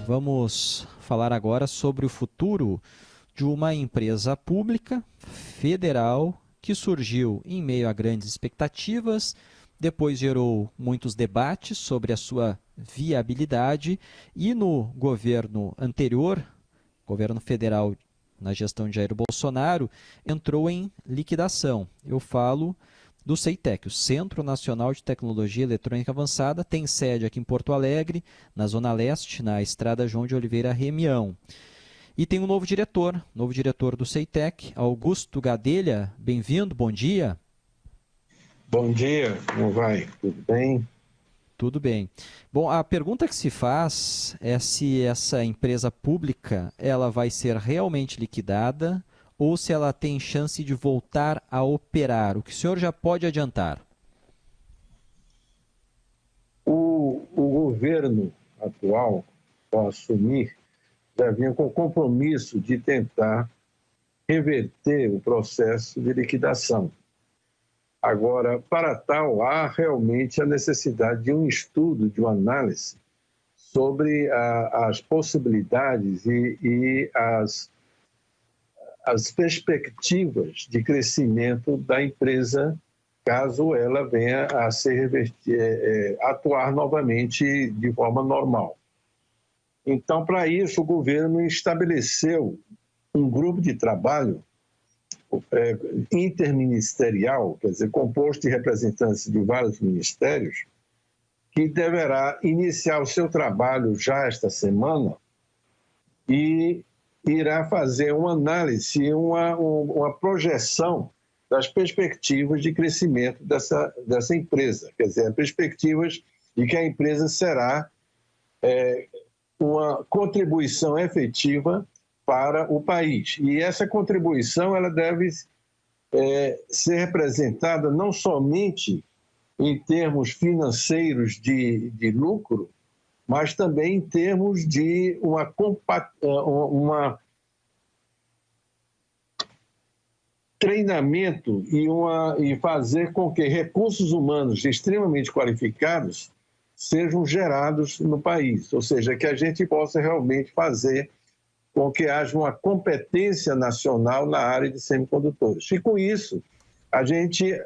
Vamos falar agora sobre o futuro de uma empresa pública federal que surgiu em meio a grandes expectativas, depois gerou muitos debates sobre a sua viabilidade e no governo anterior, governo federal na gestão de Jair Bolsonaro, entrou em liquidação. Eu falo do CEITEC, o Centro Nacional de Tecnologia Eletrônica Avançada, tem sede aqui em Porto Alegre, na Zona Leste, na Estrada João de Oliveira Remião. E tem um novo diretor do CEITEC, Augusto Gadelha. Bem-vindo, bom dia. Bom dia, como vai? Tudo bem? Tudo bem. Bom, a pergunta que se faz é se essa empresa pública ela vai ser realmente liquidada ou se ela tem chance de voltar a operar. O que o senhor já pode adiantar? O governo atual, ao assumir, já vinha com o compromisso de tentar reverter o processo de liquidação. Agora, para tal, há realmente a necessidade de um estudo, de uma análise sobre as possibilidades e as perspectivas de crescimento da empresa, caso ela venha a atuar novamente de forma normal. Então, para isso, o governo estabeleceu um grupo de trabalho interministerial, quer dizer, composto de representantes de vários ministérios, que deverá iniciar o seu trabalho já esta semana e irá fazer uma análise, uma projeção das perspectivas de crescimento dessa empresa, quer dizer, perspectivas de que a empresa será uma contribuição efetiva para o país. E essa contribuição ela deve ser representada não somente em termos financeiros de lucro, mas também em termos de treinamento e fazer com que recursos humanos extremamente qualificados sejam gerados no país, ou seja, que a gente possa realmente fazer com que haja uma competência nacional na área de semicondutores. E com isso, a gente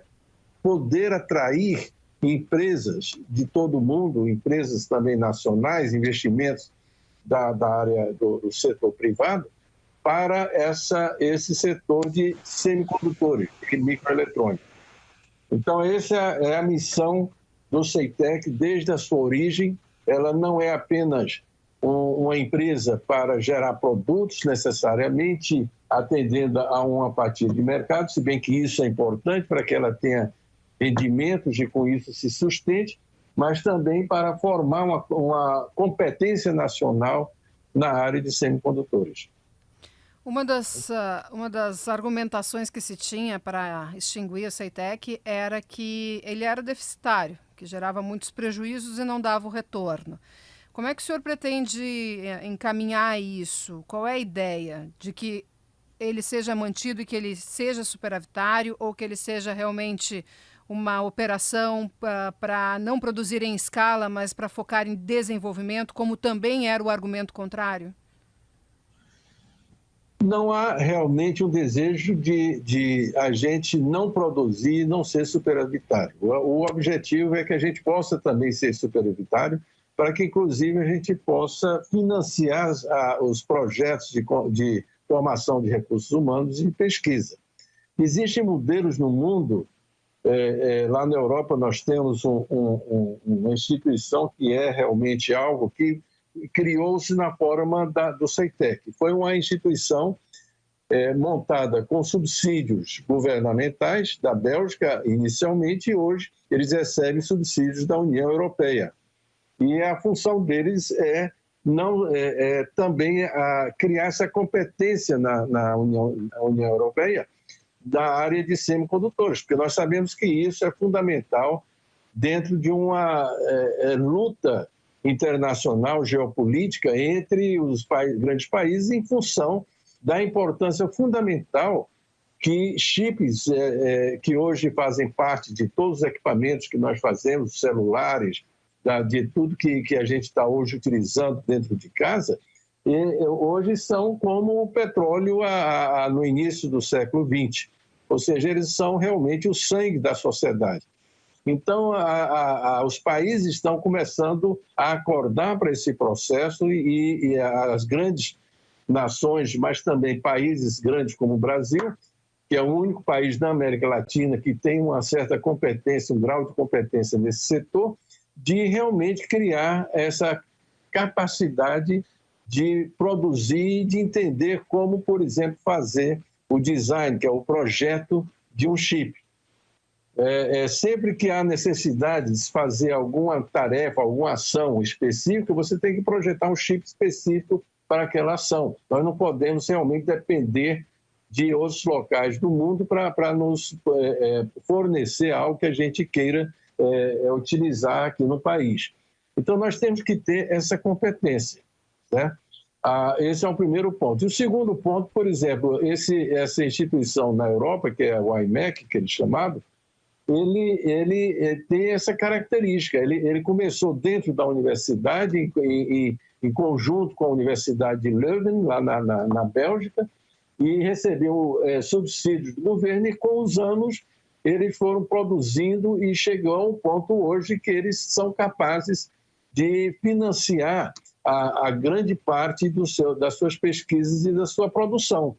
poder atrair empresas de todo o mundo, empresas também nacionais, investimentos da área do setor privado, para esse setor de semicondutores, de microeletrônica. Então, essa é a missão do CEITEC desde a sua origem. Ela não é apenas uma empresa para gerar produtos necessariamente atendendo a uma fatia de mercado, se bem que isso é importante para que ela tenha rendimentos e com isso se sustente, mas também para formar uma competência nacional na área de semicondutores. Uma das argumentações que se tinha para extinguir a CEITEC era que ele era deficitário, que gerava muitos prejuízos e não dava o retorno. Como é que o senhor pretende encaminhar isso? Qual é a ideia de que ele seja mantido e que ele seja superavitário ou que ele seja realmente uma operação para não produzir em escala, mas para focar em desenvolvimento, como também era o argumento contrário? Não há realmente um desejo de a gente não produzir e não ser superavitário. O objetivo é que a gente possa também ser superavitário, para que, inclusive, a gente possa financiar os projetos de formação de recursos humanos e pesquisa. Existem modelos no mundo, lá na Europa nós temos uma instituição que é realmente algo que criou-se na forma do CEITEC. Foi uma instituição montada com subsídios governamentais da Bélgica inicialmente, e hoje eles recebem subsídios da União Europeia. E a função deles é também criar essa competência na União Europeia da área de semicondutores, porque nós sabemos que isso é fundamental dentro de uma luta internacional geopolítica entre os grandes países em função da importância fundamental que chips que hoje fazem parte de todos os equipamentos que nós fazemos, celulares, de tudo que a gente está hoje utilizando dentro de casa, hoje são como o petróleo no início do século XX. Ou seja, eles são realmente o sangue da sociedade. Então, os países estão começando a acordar para esse processo e as grandes nações, mas também países grandes como o Brasil, que é o único país da América Latina que tem uma certa competência, um grau de competência nesse setor, de realmente criar essa capacidade de produzir e de entender como, por exemplo, fazer o design, que é o projeto de um chip. Sempre que há necessidade de se fazer alguma tarefa, alguma ação específica, você tem que projetar um chip específico para aquela ação. Nós não podemos realmente depender de outros locais do mundo para nos fornecer algo que a gente queira utilizar aqui no país. Então, nós temos que ter essa competência, né? Esse é o primeiro ponto. E o segundo ponto, por exemplo, essa instituição na Europa, que é o IMEC, que ele é chamado, ele tem essa característica. Ele começou dentro da universidade, em conjunto com a Universidade de Leuven, lá na Bélgica, e recebeu subsídios do governo, e com os anos eles foram produzindo e chegou a um ponto hoje que eles são capazes de financiar a grande parte das suas pesquisas e da sua produção.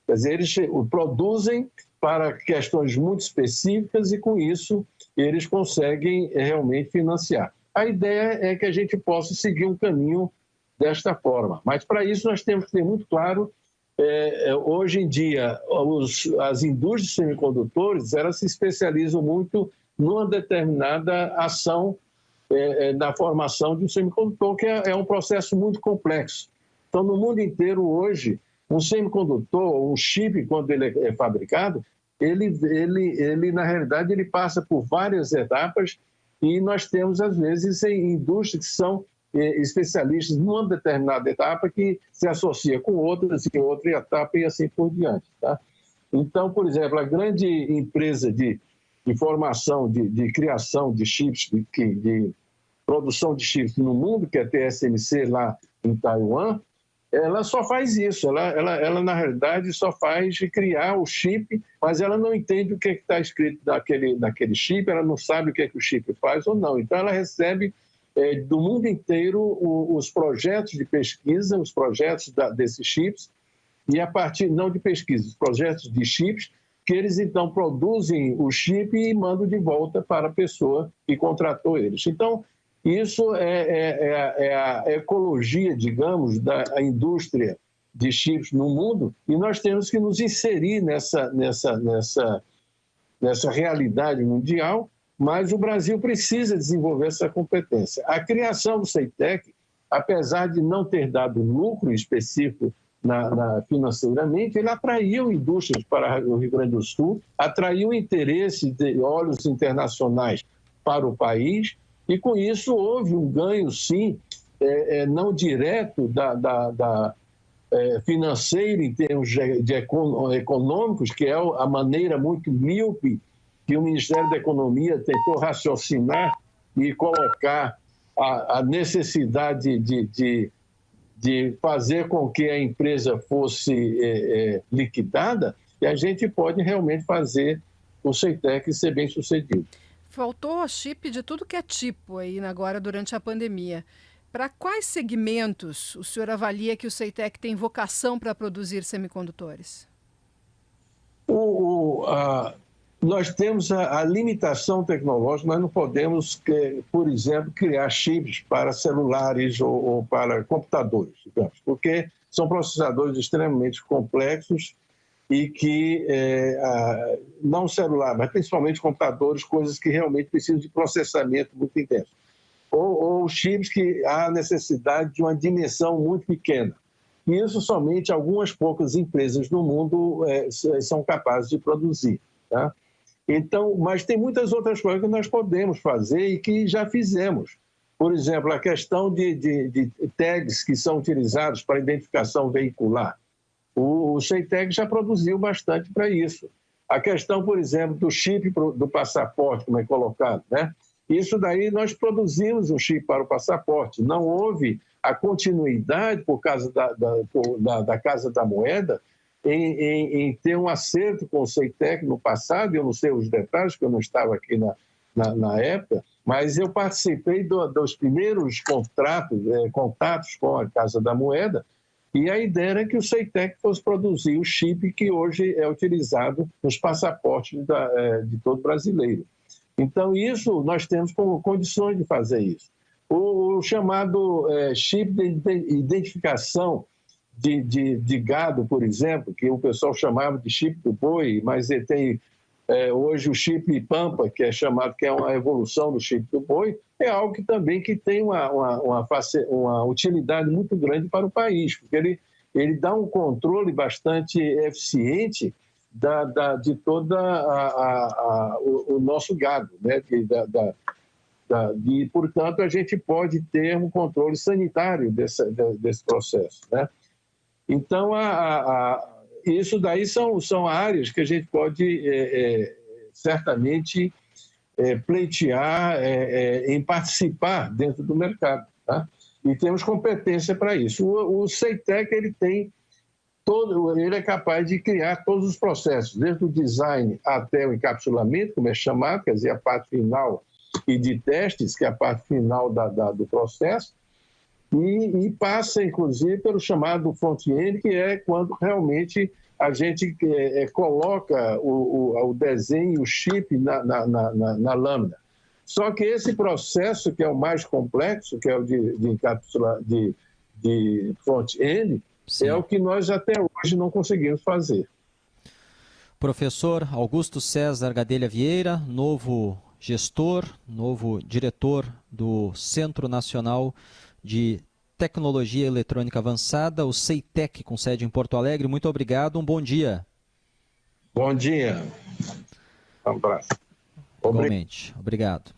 Quer dizer, eles produzem para questões muito específicas e, com isso, eles conseguem realmente financiar. A ideia é que a gente possa seguir um caminho desta forma. Mas, para isso, nós temos que ter muito claro, hoje em dia, as indústrias de semicondutores, elas se especializam muito numa determinada ação na formação de um semicondutor, que é um processo muito complexo. Então, no mundo inteiro, hoje, um semicondutor, um chip, quando ele é fabricado, ele na realidade, ele passa por várias etapas, e nós temos, às vezes, indústrias que são especialistas numa determinada etapa que se associa com outras em outra etapa e assim por diante. Tá? Então, por exemplo, a grande empresa de formação, de criação de chips, de produção de chips no mundo, que é a TSMC lá em Taiwan, ela só faz isso. Ela na realidade, só faz criar o chip, mas ela não entende o que está escrito naquele chip, ela não sabe o que o chip faz ou não. Então, ela recebe do mundo inteiro os projetos de pesquisa, os projetos desses chips, e a partir, não de pesquisa, os projetos de chips, que eles então produzem o chip e mandam de volta para a pessoa que contratou eles. Então, isso é a ecologia, digamos, da indústria de chips no mundo, e nós temos que nos inserir nessa realidade mundial, mas o Brasil precisa desenvolver essa competência. A criação do CEITEC, apesar de não ter dado lucro específico financeiramente, ele atraiu indústrias para o Rio Grande do Sul, atraiu interesse de olhos internacionais para o país, e com isso houve um ganho, sim, não direto financeiro em termos econômicos, que é a maneira muito míope que o Ministério da Economia tentou raciocinar e colocar a necessidade de fazer com que a empresa fosse liquidada, e a gente pode realmente fazer o CEITEC ser bem sucedido. Faltou chip de tudo que é tipo aí agora durante a pandemia. Para quais segmentos o senhor avalia que o CEITEC tem vocação para produzir semicondutores? Nós temos a limitação tecnológica, nós não podemos, por exemplo, criar chips para celulares ou para computadores, digamos, porque são processadores extremamente complexos e que, não celular, mas principalmente computadores, coisas que realmente precisam de processamento muito intenso. Ou chips que há necessidade de uma dimensão muito pequena. E isso somente algumas poucas empresas no mundo são capazes de produzir. Tá? Então, mas tem muitas outras coisas que nós podemos fazer e que já fizemos. Por exemplo, a questão de tags que são utilizados para identificação veicular. O CEITEC já produziu bastante para isso. A questão, por exemplo, do chip do passaporte, como é colocado, né? Isso daí nós produzimos um chip para o passaporte. Não houve a continuidade por causa da Casa da Moeda em ter um acerto com o CEITEC no passado. Eu não sei os detalhes, porque eu não estava aqui na época, mas eu participei dos primeiros contatos com a Casa da Moeda, e a ideia era que o CEITEC fosse produzir o chip que hoje é utilizado nos passaportes de todo brasileiro. Então, isso nós temos como condições de fazer isso. O chamado chip de identificação de gado, por exemplo, que o pessoal chamava de chip do boi, mas ele tem hoje o chip Pampa, que é uma evolução do chip do boi, é algo que também tem uma utilidade muito grande para o país, porque ele dá um controle bastante eficiente de todo o nosso gado, né? E, portanto, a gente pode ter um controle sanitário desse processo, né? Então, isso daí são áreas que a gente pode certamente pleitear em participar dentro do mercado, tá? E temos competência para isso. O CEITEC, ele é capaz de criar todos os processos, desde o design até o encapsulamento, como é chamado, quer dizer, a parte final, e de testes, que é a parte final do processo, e passa, inclusive, pelo chamado front-end, que é quando realmente a gente coloca o desenho, o chip na lâmina. Só que esse processo, que é o mais complexo, que é o de front-end, é o que nós até hoje não conseguimos fazer. Professor Augusto César Gadelha Vieira, novo gestor, novo diretor do Centro Nacional de Tecnologia Eletrônica Avançada, o CEITEC, com sede em Porto Alegre. Muito obrigado, um bom dia. Bom dia. Um abraço. Igualmente, obrigado.